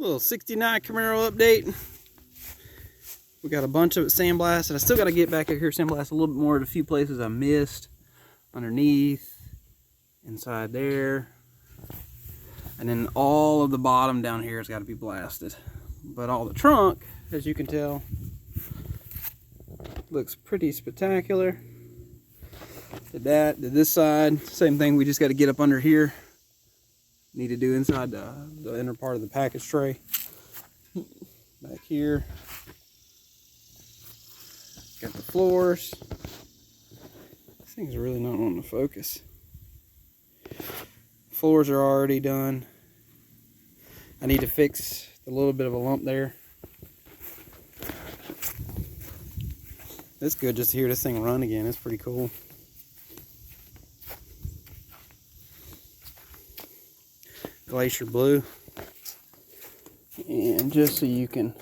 Little 69 Camaro update. We got a bunch of it sandblasted. I still got to get back up here, sandblast a little bit more at a few places I missed. Underneath, inside there. And then all of the bottom down here has got to be blasted. But all the trunk, as you can tell, looks pretty spectacular. Did that, did this side, same thing. We just got to get up under here. Need to do inside the inner part of the package tray. Back here. Got the floors. This thing's really not wanting to focus. Floors are already done. I need to fix a little bit of a lump there. It's good just to hear this thing run again. It's pretty cool. Glacier blue. And just so you can